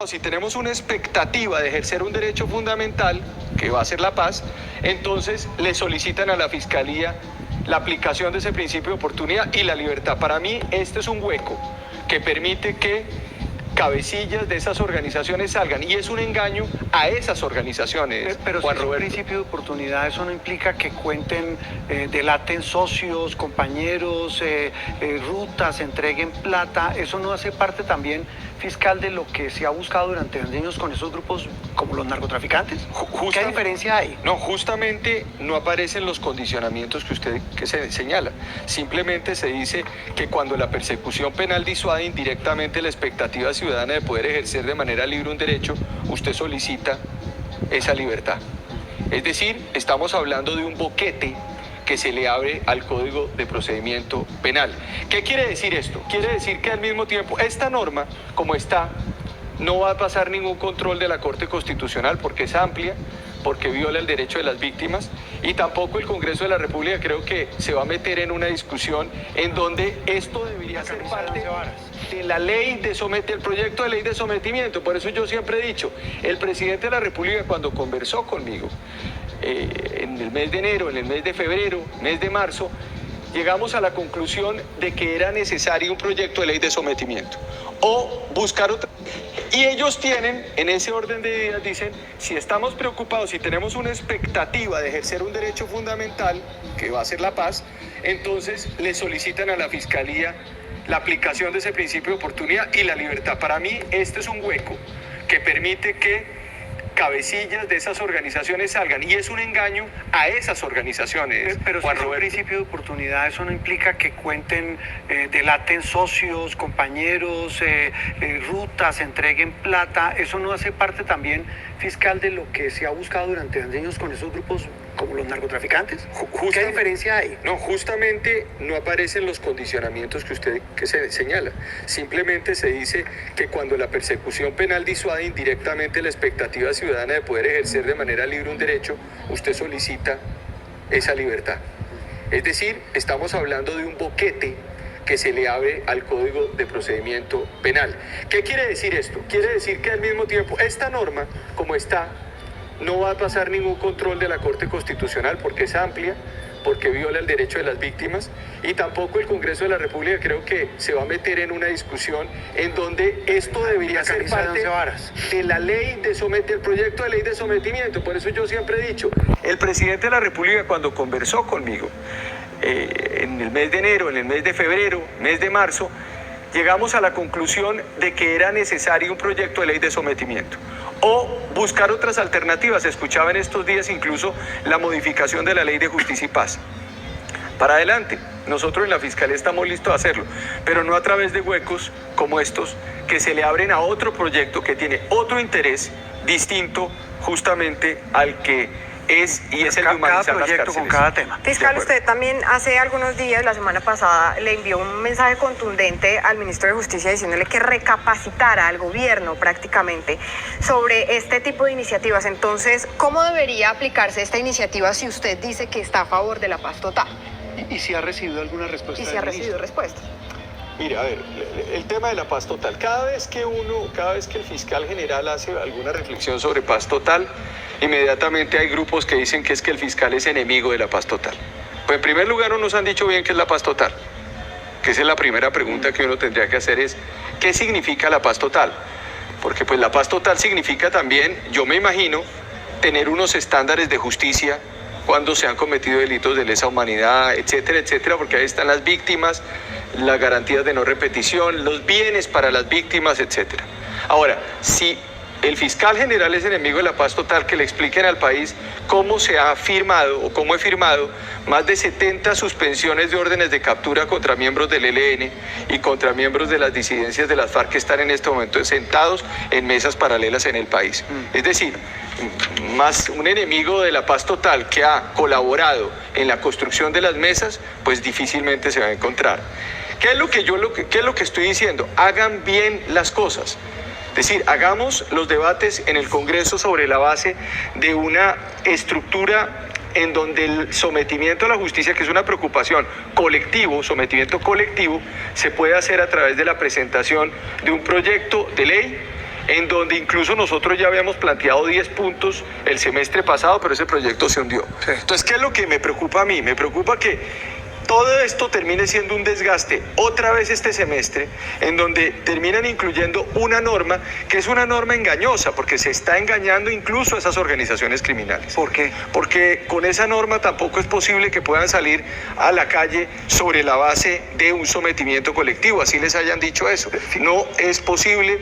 Si tenemos una expectativa de ejercer un derecho fundamental, que va a ser la paz, entonces le solicitan a la Fiscalía la aplicación de ese principio de oportunidad y la libertad. Para mí, este es un hueco que permite que cabecillas de esas organizaciones salgan, y es un engaño a esas organizaciones. Pero Juan si es un Roberto. principio de oportunidad, eso no implica que cuenten, delaten socios, compañeros, rutas, entreguen plata. Eso no hace parte también fiscal de lo que se ha buscado durante años con esos grupos como los narcotraficantes. ¿Qué diferencia hay? No, justamente no aparecen los condicionamientos que se señala. Simplemente se dice que cuando la persecución penal disuade indirectamente la expectativa ciudadana de poder ejercer de manera libre un derecho, usted solicita esa libertad. Es decir, estamos hablando de un boquete que se le abre al Código de Procedimiento Penal. ¿Qué quiere decir esto? Quiere decir que al mismo tiempo esta norma, como está, no va a pasar ningún control de la Corte Constitucional porque es amplia, porque viola el derecho de las víctimas, y tampoco el Congreso de la República creo que se va a meter en una discusión en donde esto debería ser parte de la ley de el proyecto de ley de sometimiento. Por eso yo siempre he dicho, el presidente de la República cuando conversó conmigo en el mes de enero, en el mes de febrero, mes de marzo, llegamos a la conclusión de que era necesario un proyecto de ley de sometimiento o buscar otra. Y ellos tienen, en ese orden de ideas, dicen, si estamos preocupados, si tenemos una expectativa de ejercer un derecho fundamental, que va a ser la paz, entonces le solicitan a la Fiscalía la aplicación de ese principio de oportunidad y la libertad. Para mí, este es un hueco que permite que cabecillas de esas organizaciones salgan, y es un engaño a esas organizaciones. Pero si es un principio de oportunidad, eso no implica que cuenten, delaten socios, compañeros, rutas, entreguen plata. Eso no hace parte también fiscal de lo que se ha buscado durante años con esos grupos como los narcotraficantes. ¿Qué diferencia hay? No, justamente no aparecen los condicionamientos que se señala. Simplemente se dice que cuando la persecución penal disuade indirectamente la expectativa ciudadana de poder ejercer de manera libre un derecho, usted solicita esa libertad. Es decir, estamos hablando de un boquete que se le abre al Código de Procedimiento Penal. ¿Qué quiere decir esto? Quiere decir que al mismo tiempo esta norma, como está, no va a pasar ningún control de la Corte Constitucional porque es amplia, porque viola el derecho de las víctimas, y tampoco el Congreso de la República creo que se va a meter en una discusión en donde esto debería ser parte de la ley de el proyecto de ley de sometimiento. Por eso yo siempre he dicho, el presidente de la República cuando conversó conmigo en el mes de enero, en el mes de febrero, mes de marzo, llegamos a la conclusión de que era necesario un proyecto de ley de sometimiento o buscar otras alternativas. Escuchaba en estos días incluso la modificación de la Ley de Justicia y Paz. Para adelante, nosotros en la Fiscalía estamos listos a hacerlo, pero no a través de huecos como estos que se le abren a otro proyecto que tiene otro interés distinto justamente al que es el de humanizar las cárceles. Con cada tema. Fiscal, usted también hace algunos días, la semana pasada, le envió un mensaje contundente al ministro de Justicia diciéndole que recapacitara al gobierno prácticamente sobre este tipo de iniciativas. Entonces, ¿cómo debería aplicarse esta iniciativa si usted dice que está a favor de la paz total? ¿Y si ha recibido alguna respuesta? ¿Y si ha recibido respuestas? Mire, a ver, el tema de la paz total, cada vez que el fiscal general hace alguna reflexión sobre paz total, inmediatamente hay grupos que dicen que es que el fiscal es enemigo de la paz total. Pues en primer lugar no nos han dicho bien qué es la paz total, que esa es la primera pregunta que uno tendría que hacer es, ¿qué significa la paz total? Porque pues la paz total significa también, yo me imagino, tener unos estándares de justicia cuando se han cometido delitos de lesa humanidad, etcétera, etcétera, porque ahí están las víctimas, las garantías de no repetición, los bienes para las víctimas, etcétera. Ahora, si el fiscal general es enemigo de la paz total, que le expliquen al país cómo se ha firmado o cómo he firmado más de 70 suspensiones de órdenes de captura contra miembros del ELN y contra miembros de las disidencias de las FARC que están en este momento sentados en mesas paralelas en el país. Es decir, más un enemigo de la paz total que ha colaborado en la construcción de las mesas, pues difícilmente se va a encontrar. ¿Qué es lo que estoy diciendo? Hagan bien las cosas. Es decir, hagamos los debates en el Congreso sobre la base de una estructura en donde el sometimiento a la justicia, que es una preocupación sometimiento colectivo, se puede hacer a través de la presentación de un proyecto de ley en donde incluso nosotros ya habíamos planteado 10 puntos el semestre pasado, pero ese proyecto se hundió. Sí. Entonces, ¿qué es lo que me preocupa a mí? Me preocupa que todo esto termine siendo un desgaste otra vez este semestre, en donde terminan incluyendo una norma que es una norma engañosa, porque se está engañando incluso a esas organizaciones criminales. ¿Por qué? Porque con esa norma tampoco es posible que puedan salir a la calle sobre la base de un sometimiento colectivo, así les hayan dicho eso. No es posible,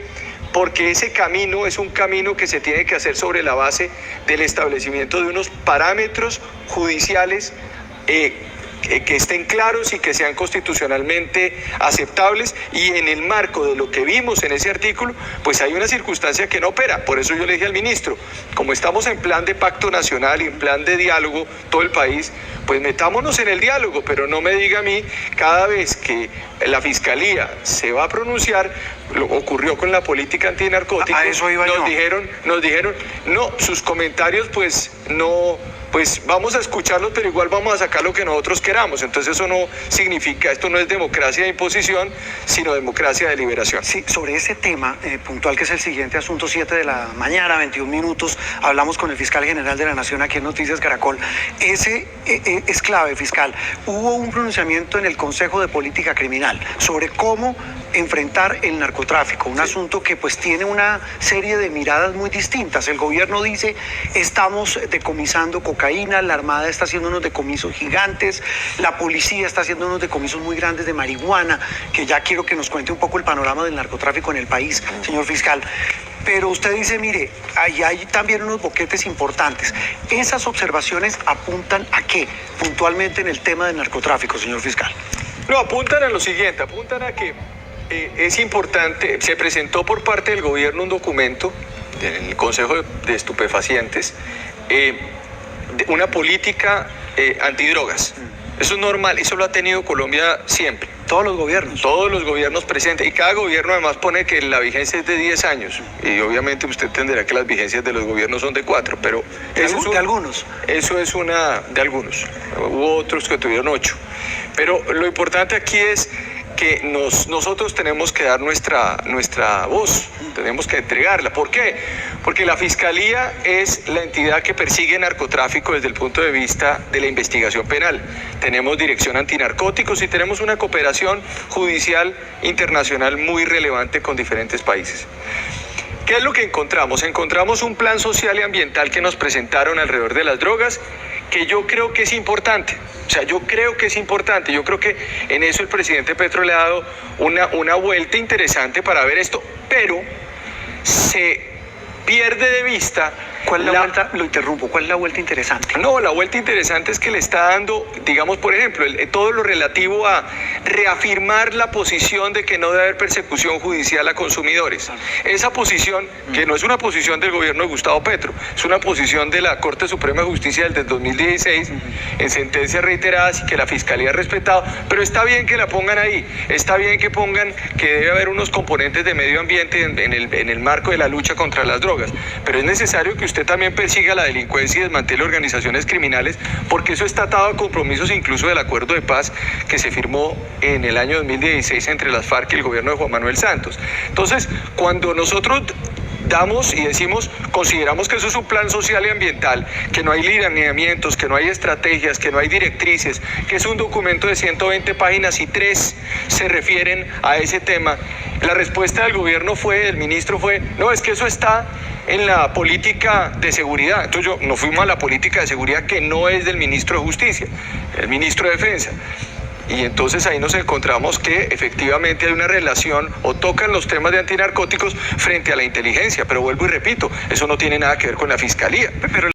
porque ese camino es un camino que se tiene que hacer sobre la base del establecimiento de unos parámetros judiciales que estén claros y que sean constitucionalmente aceptables, y en el marco de lo que vimos en ese artículo, pues hay una circunstancia que no opera. Por eso yo le dije al ministro, como estamos en plan de pacto nacional y en plan de diálogo todo el país, pues metámonos en el diálogo, pero no me diga a mí cada vez que la Fiscalía se va a pronunciar. Lo ocurrió con la política antinarcóticos. A eso iba yo. Nos dijeron, no, sus comentarios pues no, pues vamos a escucharlos, pero igual vamos a sacar lo que nosotros queramos. Entonces eso no significa, esto no es democracia de imposición, sino democracia de liberación. Sí, sobre ese tema puntual, que es el siguiente asunto, 7 de la mañana, 21 minutos, hablamos con el fiscal general de la Nación aquí en Noticias Caracol. Ese es clave, fiscal. Hubo un pronunciamiento en el Consejo de Política Criminal sobre cómo enfrentar el narcotráfico, un asunto que pues tiene una serie de miradas muy distintas. El gobierno dice, estamos decomisando cocaína, la Armada está haciendo unos decomisos gigantes, la policía está haciendo unos decomisos muy grandes de marihuana, que ya quiero que nos cuente un poco el panorama del narcotráfico en el país, señor fiscal. Pero usted dice, mire, ahí hay también unos boquetes importantes. ¿Esas observaciones apuntan a qué puntualmente en el tema del narcotráfico, señor fiscal? No, apuntan a lo siguiente, apuntan a que es importante, se presentó por parte del gobierno un documento en el Consejo de Estupefacientes, una política antidrogas. Eso es normal, eso lo ha tenido Colombia siempre. Todos los gobiernos. Todos los gobiernos presentes, y cada gobierno además pone que la vigencia es de 10 años, y obviamente usted entenderá que las vigencias de los gobiernos son de 4, pero... De algunos. Eso es una de algunos, hubo otros que tuvieron 8. Pero lo importante aquí es que nosotros tenemos que dar nuestra voz, tenemos que entregarla. ¿Por qué? Porque la Fiscalía es la entidad que persigue narcotráfico desde el punto de vista de la investigación penal. Tenemos dirección antinarcóticos y tenemos una cooperación judicial internacional muy relevante con diferentes países. ¿Qué es lo que encontramos? Encontramos un plan social y ambiental que nos presentaron alrededor de las drogas, que yo creo que es importante. O sea, yo creo que es importante. Yo creo que en eso el presidente Petro le ha dado una vuelta interesante para ver esto, pero se pierde de vista... ¿Cuál es la vuelta? Lo interrumpo. ¿Cuál es la vuelta interesante? No, la vuelta interesante es que le está dando, digamos, por ejemplo, todo lo relativo a reafirmar la posición de que no debe haber persecución judicial a consumidores. Esa posición, que no es una posición del gobierno de Gustavo Petro, es una posición de la Corte Suprema de Justicia del 2016, en sentencias reiteradas, y que la Fiscalía ha respetado, pero está bien que la pongan ahí, está bien que pongan que debe haber unos componentes de medio ambiente en el marco de la lucha contra las drogas, pero es necesario que usted también persiga la delincuencia y desmantele organizaciones criminales, porque eso está atado a compromisos incluso del acuerdo de paz que se firmó en el año 2016 entre las FARC y el gobierno de Juan Manuel Santos. Entonces, cuando nosotros damos y decimos, consideramos que eso es un plan social y ambiental, que no hay lineamientos, que no hay estrategias, que no hay directrices, que es un documento de 120 páginas y 3 se refieren a ese tema, la respuesta del gobierno del ministro fue, no, es que eso está en la política de seguridad. Entonces nos fuimos a la política de seguridad, que no es del ministro de Justicia, el ministro de Defensa. Y entonces ahí nos encontramos que efectivamente hay una relación, o tocan los temas de antinarcóticos frente a la inteligencia, pero vuelvo y repito, eso no tiene nada que ver con la Fiscalía. Pero